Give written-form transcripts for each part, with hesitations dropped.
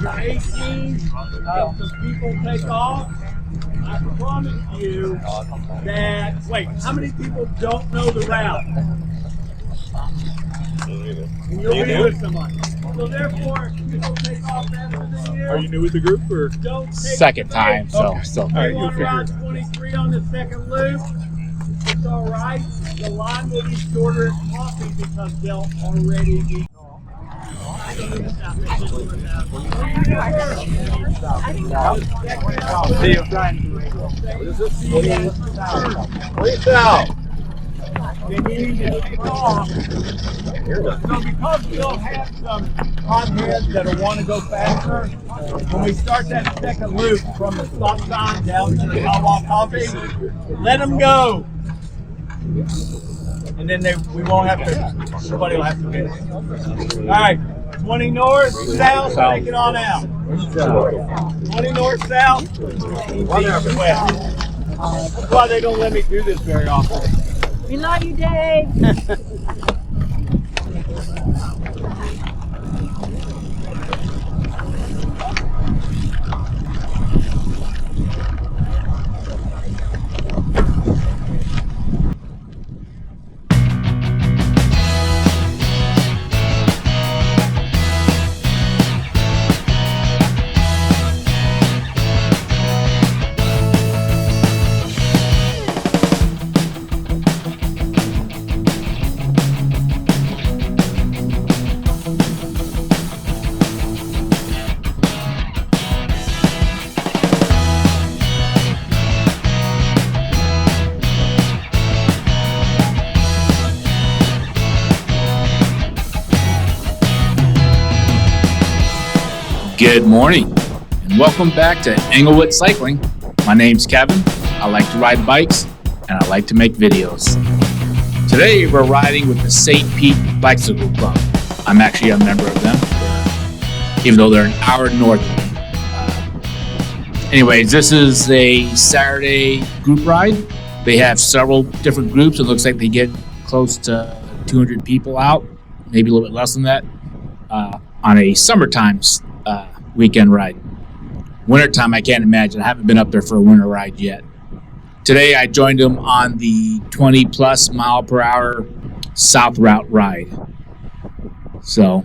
after 18, if the people take off, I promise you that, wait, how many people don't know the route? And you'll be with someone. So therefore, if people take off after the year. Are you new with the group or? Don't take Second time, so. All right, you want ride 23 on the second loop? It's all right. The line will be shorter at coffee because they'll already be. See you. Please out. They need to take off. So because we'll have some hotheads that'll want to go faster, when we start that second loop from the stop sign down to the Wawa Coffee, let them go. And then we won't have to, somebody will have to finish. All right, 20 north, south, take it on out. 20 north, south, east, west. That's why they don't let me do this very often. We love you, Dave. Good morning, and welcome back to Englewood Cycling. My name's Kevin. I like to ride bikes, and I like to make videos. Today, we're riding with the St. Pete Bicycle Club. I'm actually a member of them, even though they're an hour north of me. Anyways, this is a Saturday group ride. They have several different groups. It looks like they get close to 200 people out, maybe a little bit less than that, on a summertime weekend ride. Wintertime, I can't imagine. I haven't been up there for a winter ride yet. Today, I joined them on the 20 plus mile per hour South Route ride. So,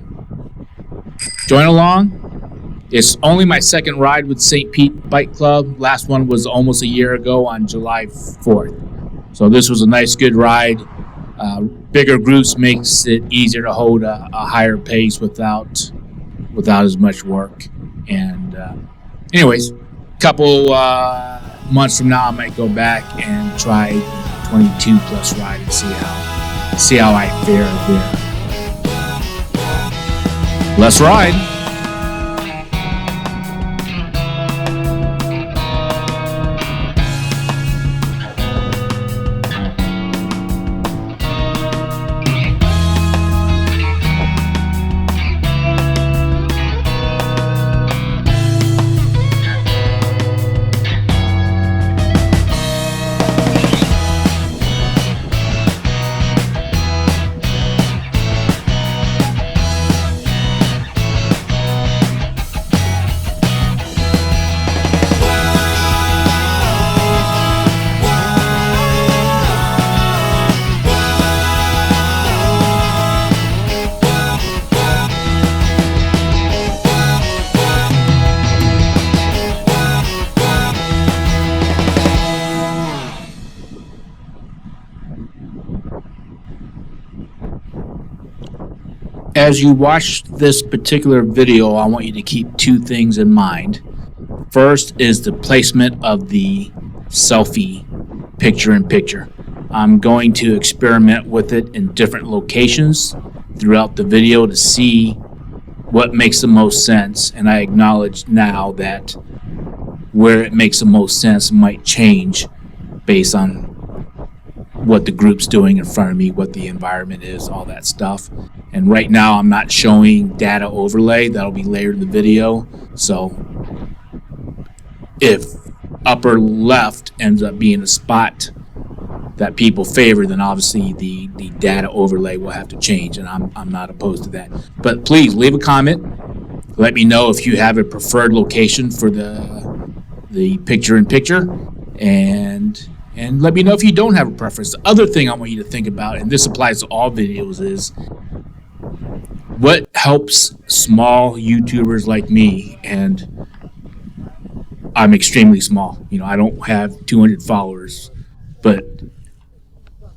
join along. It's only my second ride with St. Pete Bike Club. Last one was almost a year ago on July 4th. So this was a nice, good ride. Bigger groups makes it easier to hold a higher pace without as much work. And anyways, a couple months from now, I might go back and try the 22 plus ride and see how I fare there. Let's ride. As you watch this particular video, I want you to keep two things in mind. First is the placement of the selfie picture-in-picture. I'm going to experiment with it in different locations throughout the video to see what makes the most sense, and I acknowledge now that where it makes the most sense might change based on what the group's doing in front of me, what the environment is, all that stuff. And right now I'm not showing data overlay. That'll be later in the video. So if upper left ends up being a spot that people favor, then obviously the data overlay will have to change, and I'm not opposed to that. But please leave a comment. Let me know if you have a preferred location for the picture-in-picture, and let me know if you don't have a preference. The other thing I want you to think about, and this applies to all videos, is what helps small YouTubers like me, and I'm extremely small. I don't have 200 followers, but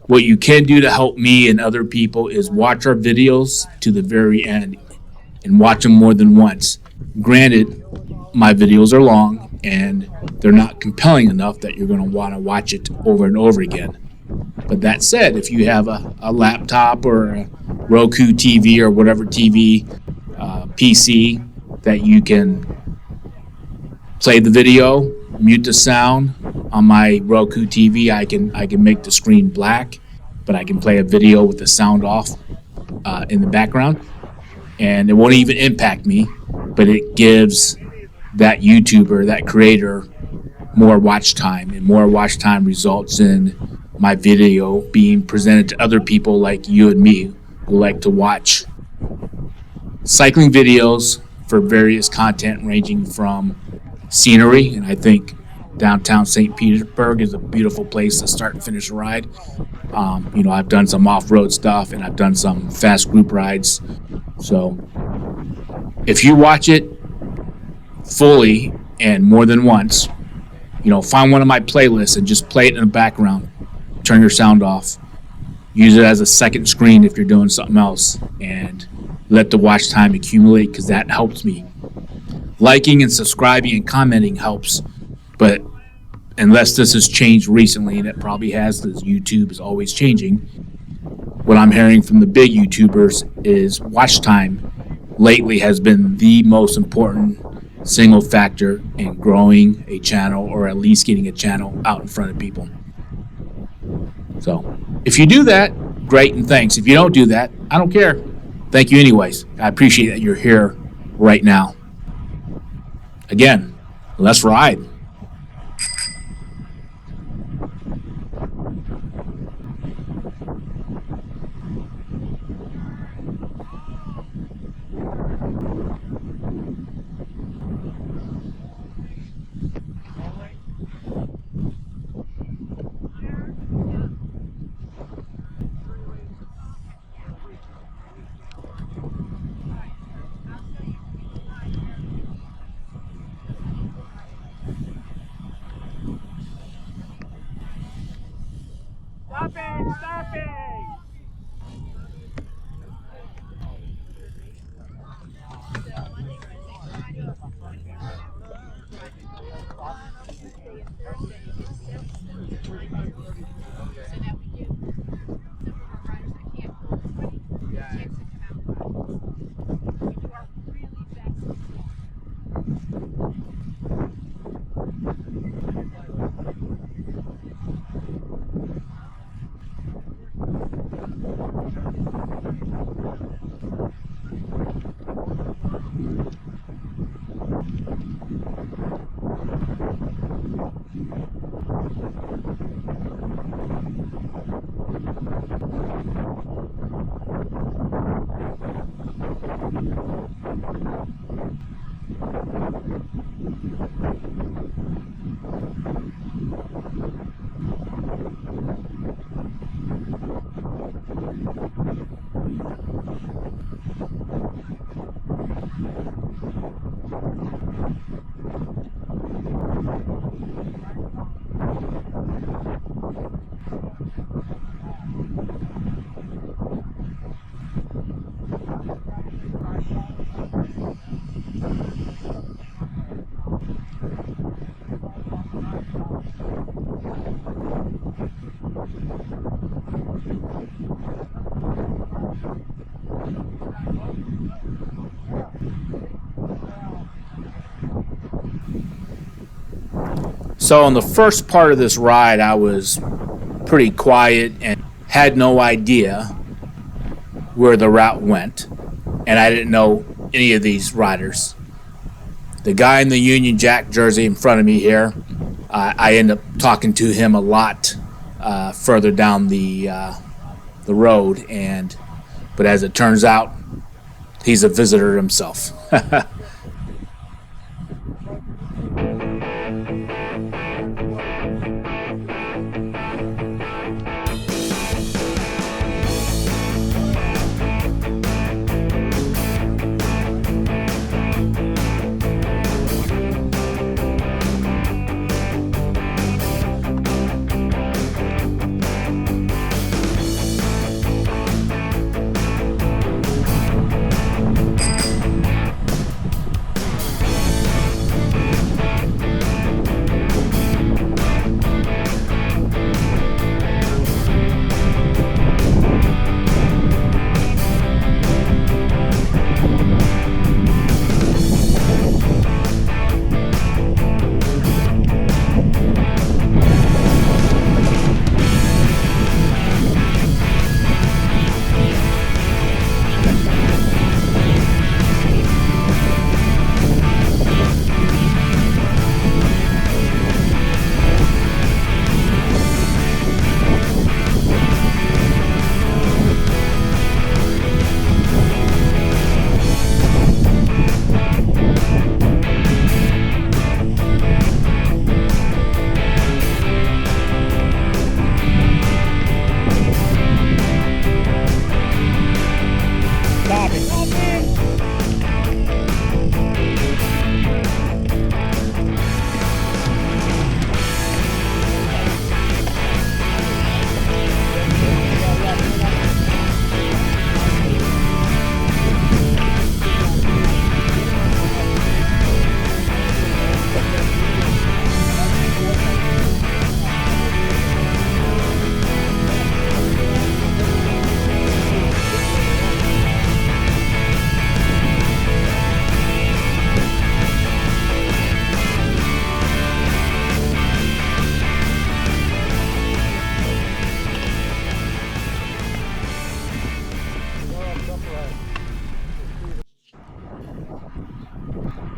what you can do to help me and other people is watch our videos to the very end and watch them more than once. Granted, my videos are long and they're not compelling enough that you're going to want to watch it over and over again. But that said, if you have a laptop or a Roku TV or whatever TV, PC, that you can play the video, mute the sound. On my Roku TV, I can make the screen black, but I can play a video with the sound off in the background, and it won't even impact me, but it gives that YouTuber, that creator, more watch time, and more watch time results in my video being presented to other people like you and me who like to watch cycling videos for various content ranging from scenery, and I think downtown St. Petersburg is a beautiful place to start and finish a ride. I've done some off-road stuff and I've done some fast group rides. So if you watch it fully and more than once, find one of my playlists and just play it in the background. Turn your sound off. Use it as a second screen if you're doing something else, and let the watch time accumulate, because that helps me. Liking and subscribing and commenting helps, but unless this has changed recently, and it probably has, because YouTube is always changing, what I'm hearing from the big YouTubers is watch time lately has been the most important single factor in growing a channel, or at least getting a channel out in front of people. So if you do that, great, and thanks. If you don't do that, I don't care. Thank you anyways. I appreciate that you're here right now. Again, let's ride. Stopping! So on the first part of this ride, I was pretty quiet and had no idea where the route went, and I didn't know any of these riders. The guy in the Union Jack jersey in front of me here, I end up talking to him a lot further down the road, but as it turns out, he's a visitor himself.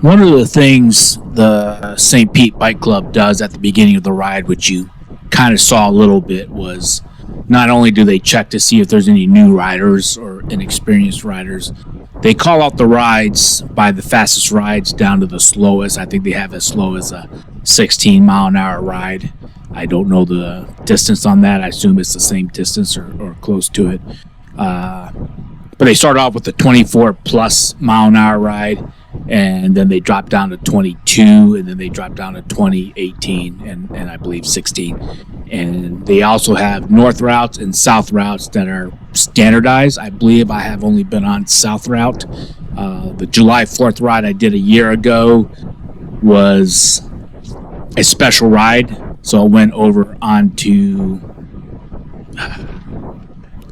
One of the things the St. Pete Bike Club does at the beginning of the ride, which you kind of saw a little bit, was not only do they check to see if there's any new riders or inexperienced riders, they call out the rides by the fastest rides down to the slowest. I think they have as slow as a 16-mile-an-hour ride. I don't know the distance on that. I assume it's the same distance or close to it. But they start off with the 24-plus mile-an-hour ride, and then they drop down to 22, and then they drop down to 20, 18, and I believe 16. And they also have north routes and south routes that are standardized. I believe I have only been on south route. The July 4th ride I did a year ago was a special ride, so I went over onto,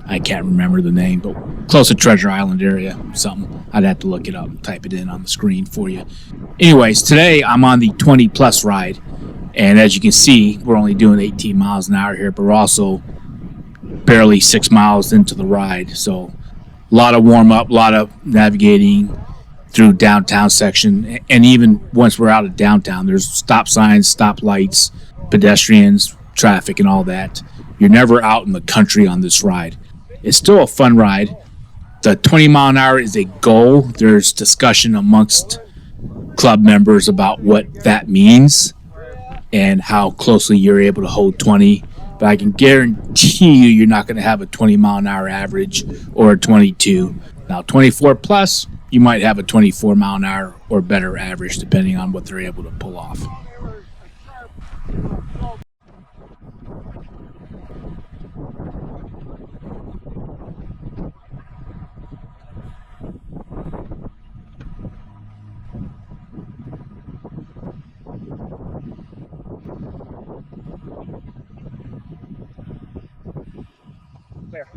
I can't remember the name, but close to Treasure Island area, something. I'd have to look it up and type it in on the screen for you. Anyways, today I'm on the 20-plus ride, and as you can see, we're only doing 18 miles an hour here, but we're also barely 6 miles into the ride, so a lot of warm-up, a lot of navigating through downtown section, and even once we're out of downtown, there's stop signs, stop lights, pedestrians, traffic, and all that. You're never out in the country on this ride. It's still a fun ride. The 20 mile an hour is a goal. There's discussion amongst club members about what that means and how closely you're able to hold 20. But I can guarantee you're not going to have a 20 mile an hour average or a 22. Now, 24 plus, you might have a 24 mile an hour or better average depending on what they're able to pull off. Clear.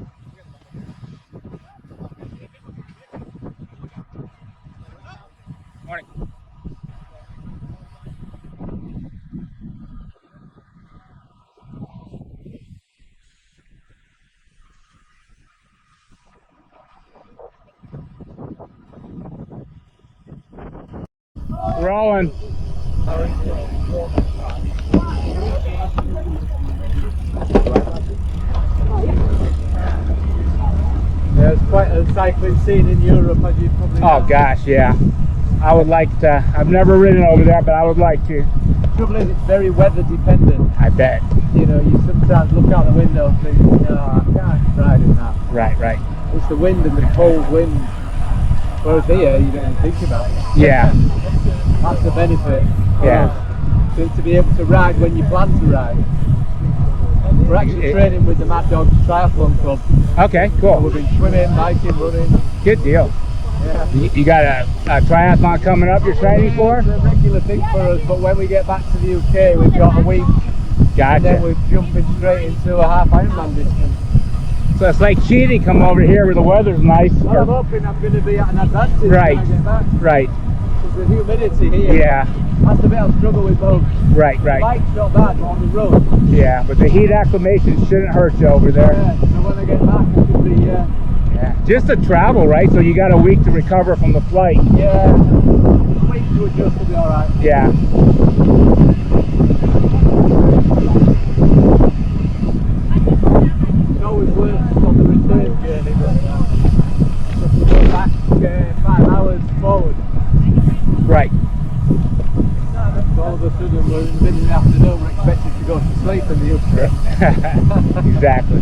Morning. Rolling. There's quite a cycling scene in Europe, as you probably know. Oh gosh, yeah. I would like to. I've never ridden over there, but I would like to. The trouble is, it's very weather dependent. I bet. You know, you sometimes look out the window and think, no, I can't ride in that. Right. It's the wind and the cold wind. Whereas here, you don't even think about it. Yeah. That's the benefit. Yeah. To be able to ride when you plan to ride. We're actually training with the Mad Dogs Triathlon Club. Okay, cool. We've been swimming, biking, running. Good deal. Yeah. You got a triathlon coming up you're training for? It's a regular thing for us, but when we get back to the UK, we've got a week. Gotcha. And then we're jumping straight into a half Ironman distance. So it's like cheating, come over here where the weather's nice. Well, I'm hoping I'm going to be at an advantage Right. when I get back. Right. Because the humidity here, Yeah. that's the bit I struggle with both. Right. The bike's not bad, but on the road. Yeah, but the heat acclimation shouldn't hurt you over there. Yeah, so when I get back, it should be, Yeah. Just to travel, right? So you got a week to recover from the flight. yeah, a week to adjust to be alright. Yeah. It's always worse on the return journey, but just to go back 5 hours forward. Right. So all of a sudden we're in the middle of the afternoon, we're expected to go to sleep in the upstream. Exactly.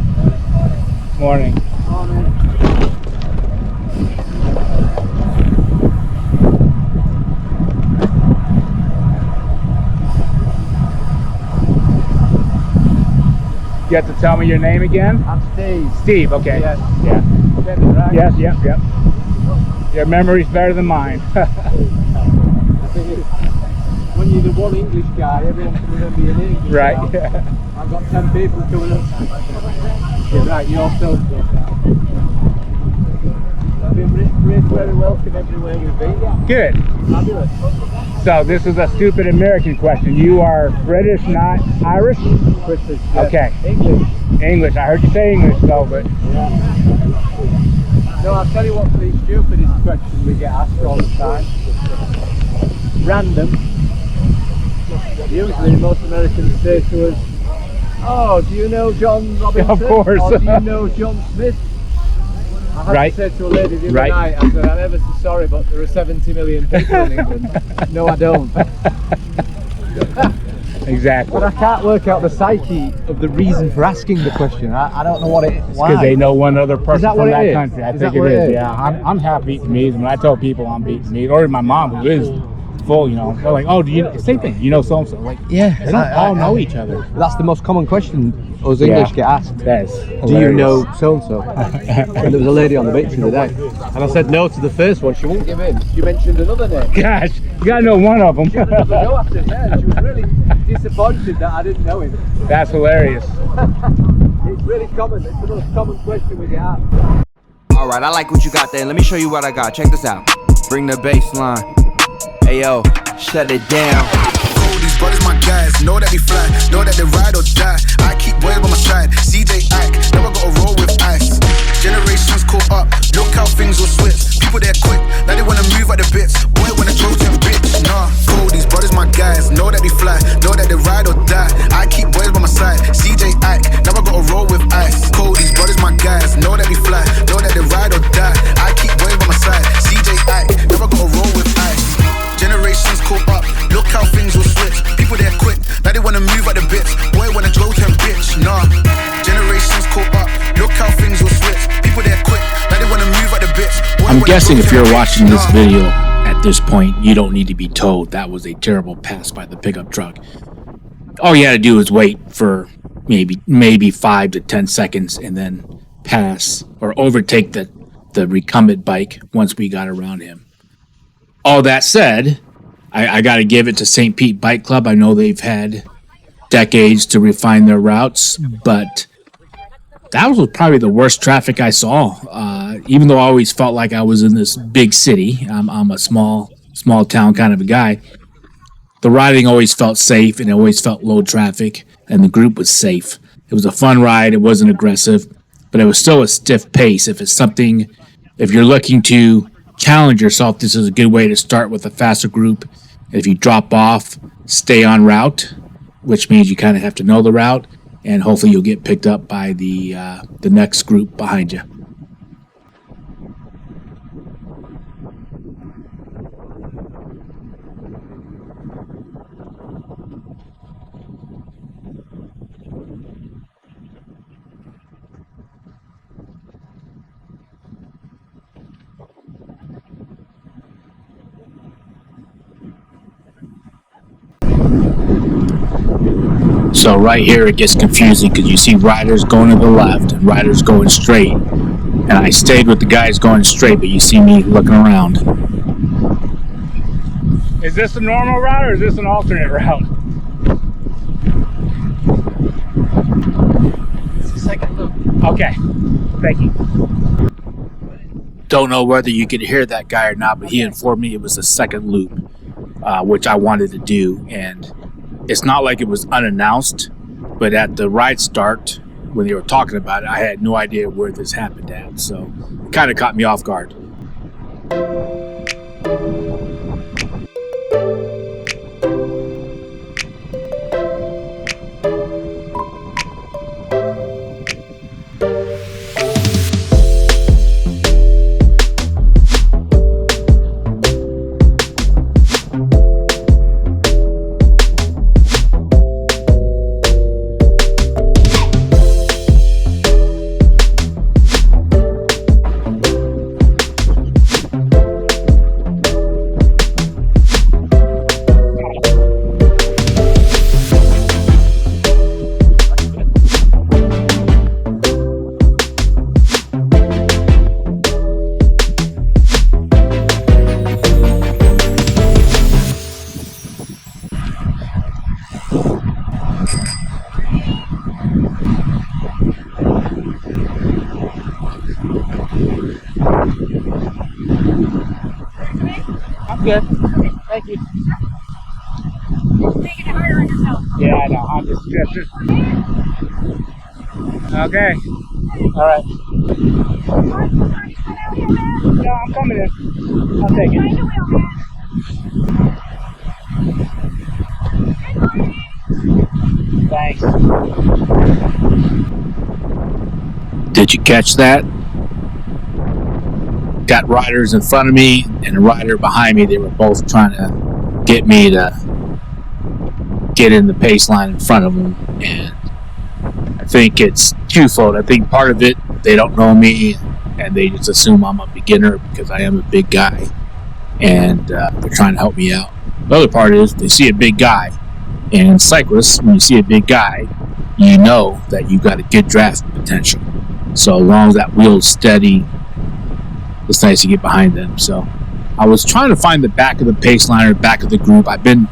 Morning. You have to tell me your name again? I'm Steve. Steve, okay. Yes. Yeah. Get it right? Yes, yep. Your memory's better than mine. The thing is, when you're the one English guy, everyone can remember your name. Right. I've got 10 people coming up. Yeah, right, you're so good. I've been very welcome everywhere we've been. Good. Fabulous. So this is a stupid American question. You are British, not Irish? British. Yes. Okay. English. English. I heard you say English though, but Yeah. No, I'll tell you what's the stupidest question we get asked all the time. random, usually most Americans say to us, "Oh, do you know John Robinson? Of course. Or do you know John Smith?" I had Right. to say to a lady the other Right. night, I said, "I'm ever so sorry, but there are 70 million people in England." No, I don't. Exactly. But I can't work out the psyche of the reason for asking the question. I don't know what it is. Because they know one other person that what from it that is? country. I Is think that what it it is. is? Yeah, I'm half Vietnamese. When I tell people I'm Vietnamese, or my mom who is full, you know, they're like, "Oh, do you?" Same thing. You know, so and so. Like, Yeah, they don't all know each other. That's the most common question us English get asked. That's Do you know so and so? And there was a lady on the beach the other day, and I said no to the first one. She wouldn't give in. She mentioned another name. Gosh, you gotta know one of them. She had another go after that. She was really disappointed that I didn't know him. That's hilarious. It's really common. It's the most common question we get asked. Alright, I like what you got there. Let me show you what I got. Check this out. Bring the bass line. Ayo, shut it down. These brothers my guys, know that they fly, know that they ride or die. I keep boys by my side, CJ Ike, never gotta roll with ice. Generations caught up, look how things will switch. People they're quick, now they wanna move at the bits. Boy when I drove them bitch, nah. Cool, these brothers my guys, know that they fly, know that they ride or die. I keep boys by my side, CJ Ike, never gotta roll with ice. Cool, these brothers my guys, know that they fly, know that they ride or die. I keep boys by my side, CJ Ike, never gotta roll with ice. Generations caught up, look how things will switch. People they're quick, now they wanna move at the bits. Boy when I drove them bitch, nah. Generations caught up, look how things will switch. People they're quick, now they wanna move at the bits. Boy, I'm when I guessing drove if them you're bitch, watching this nah. video at this point, you don't need to be told that was a terrible pass by the pickup truck. All you had to do is wait for maybe 5 to 10 seconds and then pass or overtake the recumbent bike once we got around him. All that said, I got to give it to St. Pete Bike Club. I know they've had decades to refine their routes, but that was probably the worst traffic I saw. Even though I always felt like I was in this big city, I'm a small town kind of a guy. The riding always felt safe, and it always felt low traffic, and the group was safe. It was a fun ride. It wasn't aggressive, but it was still a stiff pace. If you're looking to challenge yourself, this is a good way to start with a faster group. If you drop off, stay on route, which means you kind of have to know the route, and hopefully you'll get picked up by the next group behind you. So right here it gets confusing because you see riders going to the left and riders going straight. And I stayed with the guys going straight, but you see me looking around. Is this a normal route or is this an alternate route? It's the second look. Okay, thank you. Don't know whether you could hear that guy or not, but he informed me it was the second loop, which I wanted to do. And it's not like it was unannounced, but at the ride start, when they were talking about it, I had no idea where this happened at. So it kind of caught me off guard. I'm good. Thank you. Making it harder on yourself. Yeah, I know. I'm just. Okay. All right. No, I'm coming in. I'll take it. Thanks. Did you catch that? Got riders in front of me and a rider behind me. They were both trying to get me to get in the pace line in front of them. And I think it's twofold. I think part of it, they don't know me and they just assume I'm a beginner because I am a big guy. And they're trying to help me out. The other part is they see a big guy. And in cyclists, when you see a big guy, you know that you've got a good draft potential. So as long as that wheel's steady, it's nice to get behind them. So I was trying to find the back of the pace line or back of the group. I've been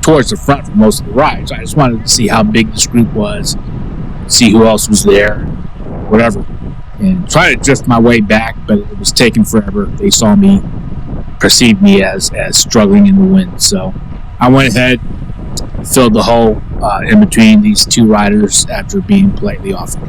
towards the front for most of the rides. I just wanted to see how big this group was, see who else was there, whatever. And try to drift my way back, but it was taking forever. They saw me, perceived me as struggling in the wind. So I went ahead, filled the hole in between these two riders after being politely offered.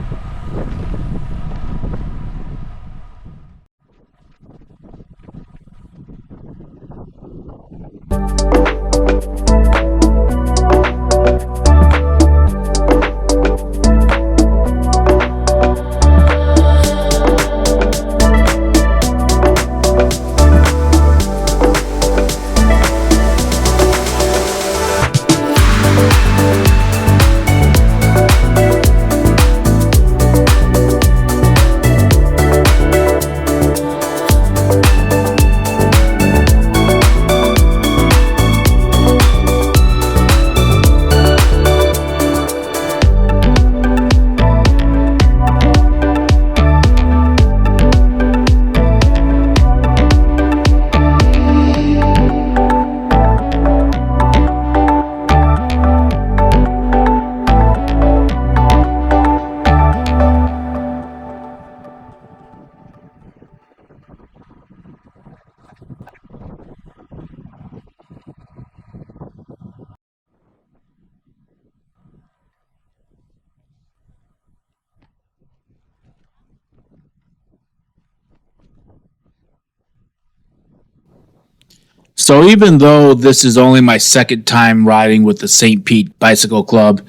So even though this is only my second time riding with the St. Pete Bicycle Club,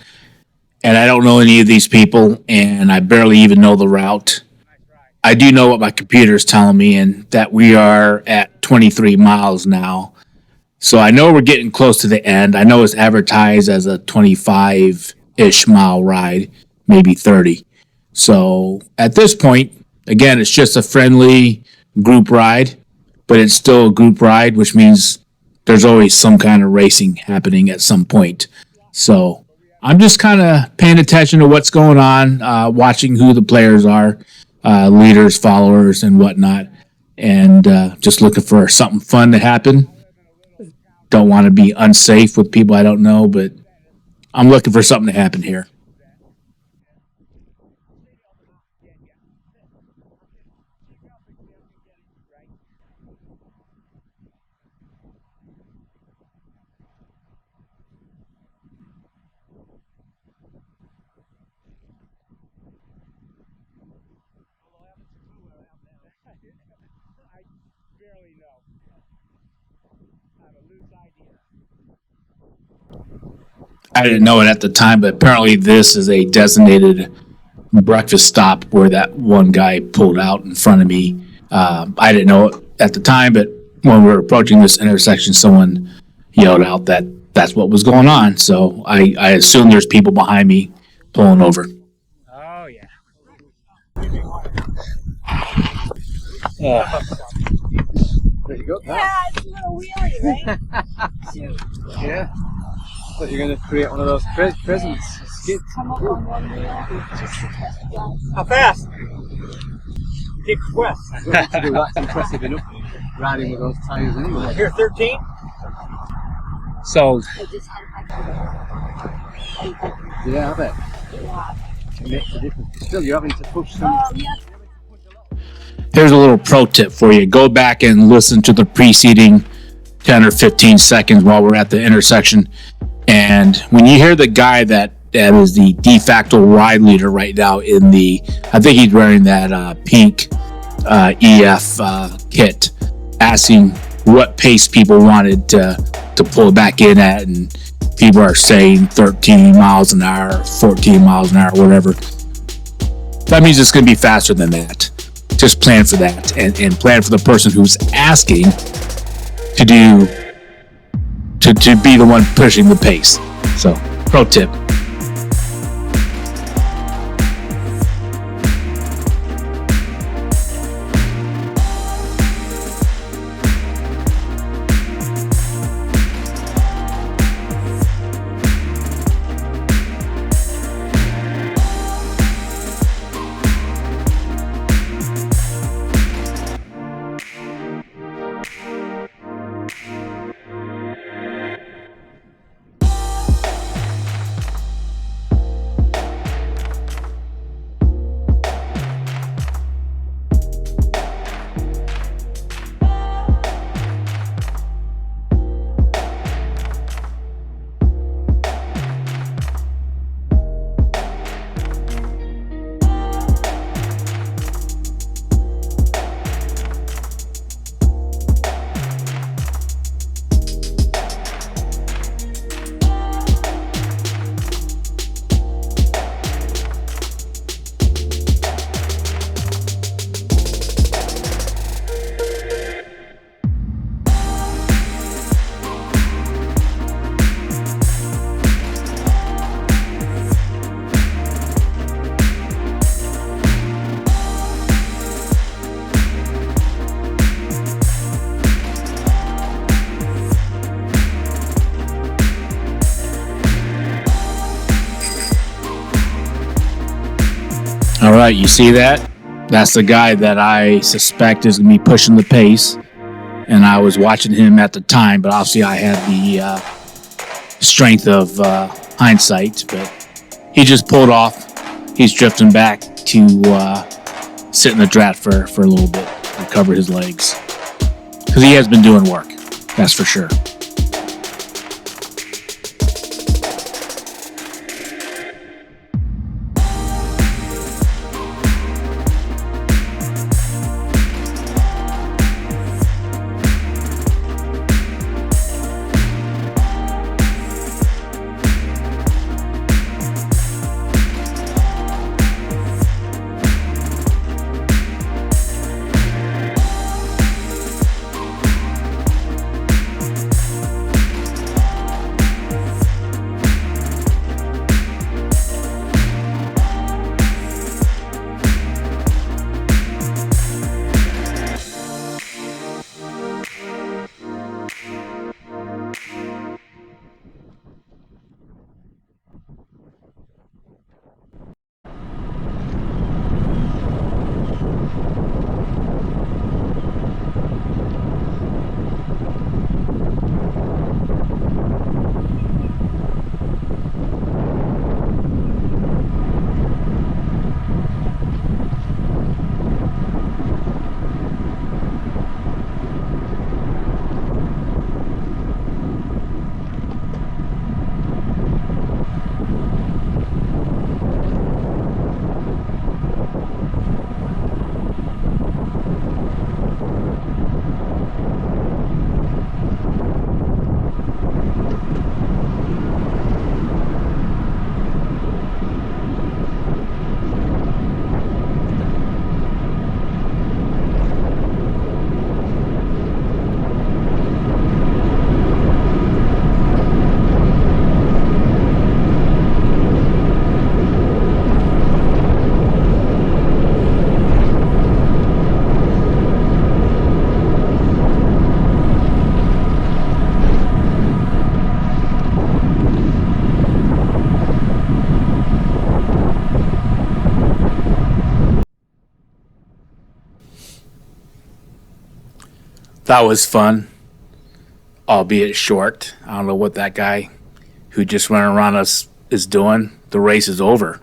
and I don't know any of these people, and I barely even know the route, I do know what my computer is telling me, and that we are at 23 miles now. So I know we're getting close to the end. I know it's advertised as a 25-ish mile ride, maybe 30. So at this point, again, it's just a friendly group ride, but it's still a group ride, which means there's always some kind of racing happening at some point. So I'm just kind of paying attention to what's going on, watching who the players are, leaders, followers, and whatnot, and just looking for something fun to happen. Don't want to be unsafe with people I don't know, but I'm looking for something to happen here. I didn't know it at the time, but apparently this is a designated breakfast stop where that one guy pulled out in front of me. I didn't know it at the time, but when we were approaching this intersection, someone yelled out that that's what was going on. So I assume there's people behind me pulling over. Oh, yeah. There you go. Yeah, it's a little wheelie, right? Shoot. Yeah. Thought you were going to create one of those presents. Skid. Come up on one wheel, just to test drive. How fast? Kick west. To do that's impressive enough. Riding with those tyres anyway. Here, 13. So, I just had Yeah, I bet. yeah. It makes a difference. Still, you're having to push some. Oh, yeah. Here's a little pro tip for you. Go back and listen to the preceding 10 or 15 seconds while we're at the intersection. And when you hear the guy that is the de facto ride leader right now in the, I think he's wearing that pink EF kit, asking what pace people wanted to pull back in at, and people are saying 13 miles an hour, 14 miles an hour, whatever. That means it's going to be faster than that. Just plan for that, and plan for the person who's asking to be the one pushing the pace. So, pro tip. All right, you see that? That's the guy that I suspect is going to be pushing the pace. And I was watching him at the time, but obviously I had the strength of hindsight. But he just pulled off. He's drifting back to sit in the draft for a little bit, recover his legs. Because he has been doing work, that's for sure. That was fun, albeit short. I don't know what that guy who just ran around us is doing. The race is over.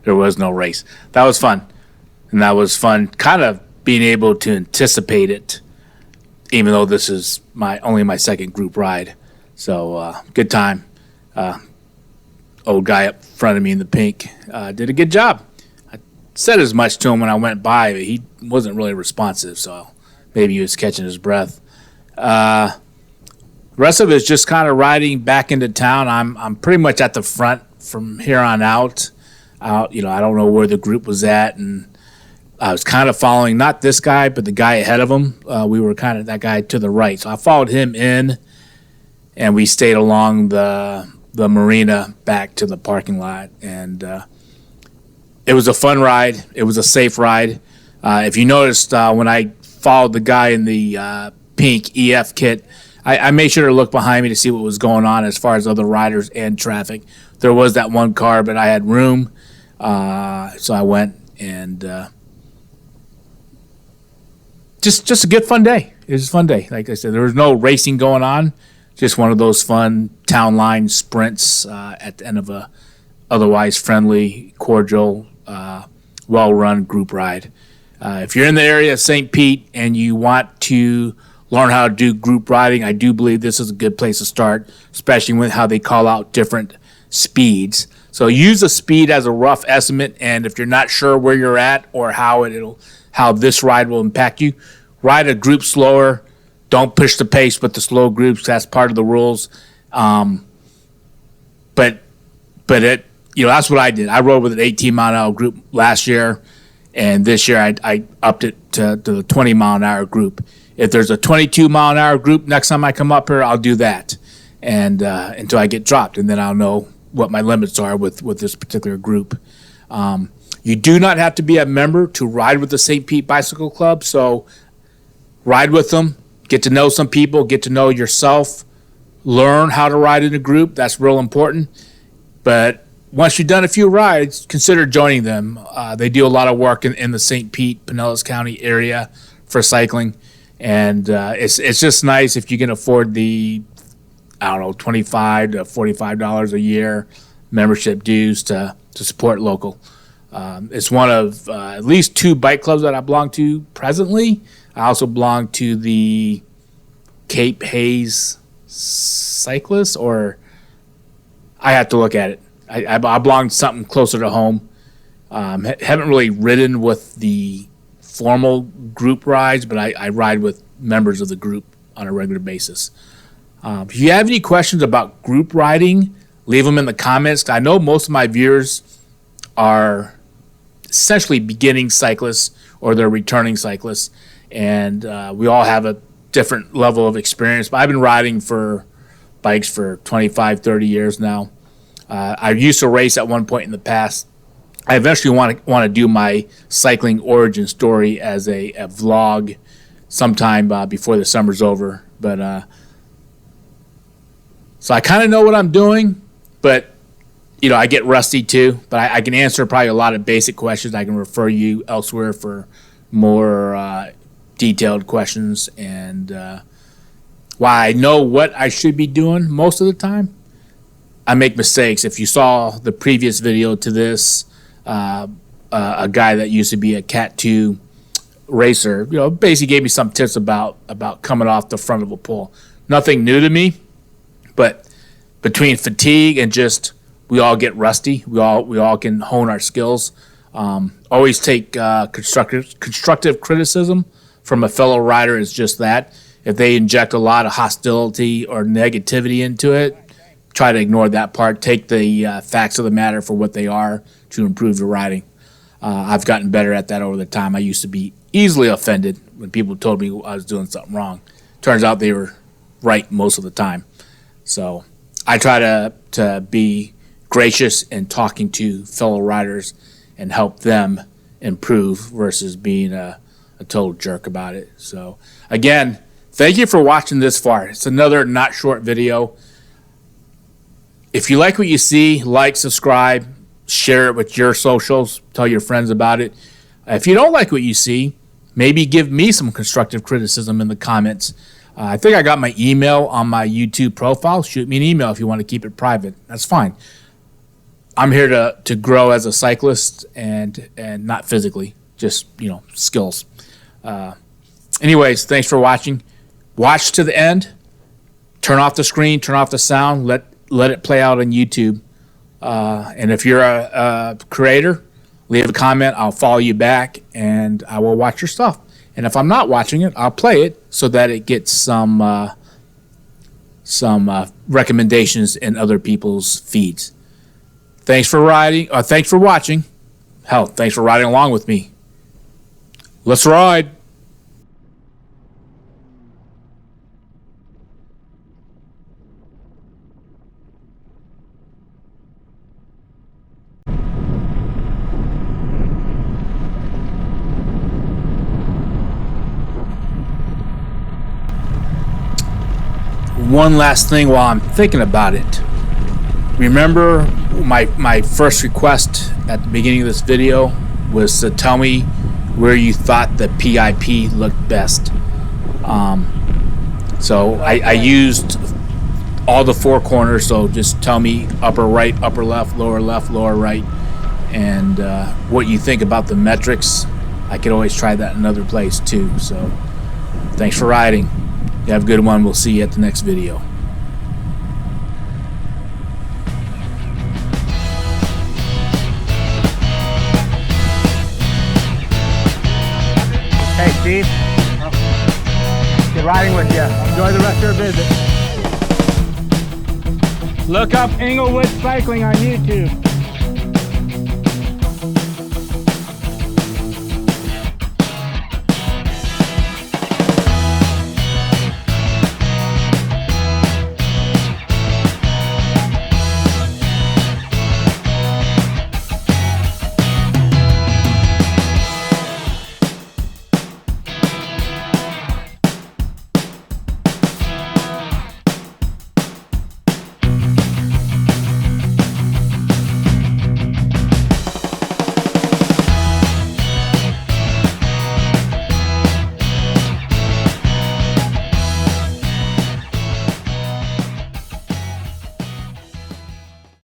There was no race. That was fun. And that was fun kind of being able to anticipate it, even though this is only my second group ride. So good time. Old guy up front of me in the pink did a good job. I said as much to him when I went by, but he wasn't really responsive, so maybe he was catching his breath. The rest of it is just kind of riding back into town. I'm pretty much at the front from here on out. I don't know where the group was at, and I was kind of following not this guy, but the guy ahead of him. We were kind of that guy to the right, so I followed him in, and we stayed along the marina back to the parking lot, and it was a fun ride. It was a safe ride. If you noticed, when I followed the guy in the pink EF kit, I made sure to look behind me to see what was going on as far as other riders and traffic. There was that one car, but I had room, so I went, and just a good fun day. It was a fun day. Like I said, there was no racing going on, just one of those fun town line sprints at the end of a otherwise friendly, cordial, well-run group ride. If you're in the area of St. Pete and you want to learn how to do group riding, I do believe this is a good place to start, especially with how they call out different speeds. So use the speed as a rough estimate, and if you're not sure where you're at or how this ride will impact you, ride a group slower. Don't push the pace with the slow groups. That's part of the rules. But that's what I did. I rode with an 18-mile-an-hour group last year, and this year I upped it to the 20-mile-an-hour group. If there's a 22-mile-an-hour group, next time I come up here, I'll do that, and until I get dropped, and then I'll know what my limits are with this particular group. You do not have to be a member to ride with the St. Pete Bicycle Club, so ride with them, get to know some people, get to know yourself, learn how to ride in a group. That's real important. But once you've done a few rides, consider joining them. They do a lot of work in the St. Pete, Pinellas County area for cycling. And it's just nice if you can afford the, $25 to $45 a year membership dues to support local. It's one of at least 2 bike clubs that I belong to presently. I also belong to the Cape Hayes Cyclists, or I have to look at it. I belong to something closer to home. Haven't really ridden with the formal group rides, but I ride with members of the group on a regular basis. If you have any questions about group riding, leave them in the comments. I know most of my viewers are essentially beginning cyclists or they're returning cyclists, and we all have a different level of experience. But I've been riding for bikes for 25, 30 years now. I used to race at one point in the past. I eventually want to do my cycling origin story as a vlog sometime before the summer's over. But so I kind of know what I'm doing, but I get rusty too. But I can answer probably a lot of basic questions. I can refer you elsewhere for more detailed questions, and while I know what I should be doing most of the time, I make mistakes. If you saw the previous video to this, a guy that used to be a Cat 2 racer, basically gave me some tips about coming off the front of a pole. Nothing new to me, but between fatigue and just we all get rusty. We all can hone our skills. Always take constructive criticism from a fellow rider is just that. If they inject a lot of hostility or negativity into it, try to ignore that part. Take the facts of the matter for what they are to improve your riding. I've gotten better at that over the time. I used to be easily offended when people told me I was doing something wrong. Turns out they were right most of the time. So I try to be gracious in talking to fellow riders and help them improve versus being a total jerk about it. So again, thank you for watching this far. It's another not short video. If you like what you see, like, subscribe, share it with your socials, tell your friends about it. If you don't like what you see, maybe give me some constructive criticism in the comments. I think I got my email on my YouTube profile. Shoot me an email if you want to keep it private. That's fine. I'm here to grow as a cyclist and not physically, just skills. Anyways, thanks for watching. Watch to the end. Turn off the screen. Turn off the sound. Let it play out on YouTube. And if you're a creator, leave a comment. I'll follow you back, and I will watch your stuff. And if I'm not watching it, I'll play it so that it gets some recommendations in other people's feeds. Thanks for riding. Thanks for watching. Hell, thanks for riding along with me. Let's ride. One last thing while I'm thinking about it. Remember my first request at the beginning of this video was to tell me where you thought the PIP looked best. So I used all the four corners, so just tell me upper right, upper left, lower right, and what you think about the metrics. I could always try that in another place too. So thanks for riding. You have a good one. We'll see you at the next video. Hey, Steve. Good riding with you. Enjoy the rest of your visit. Look up Englewood Cycling on YouTube.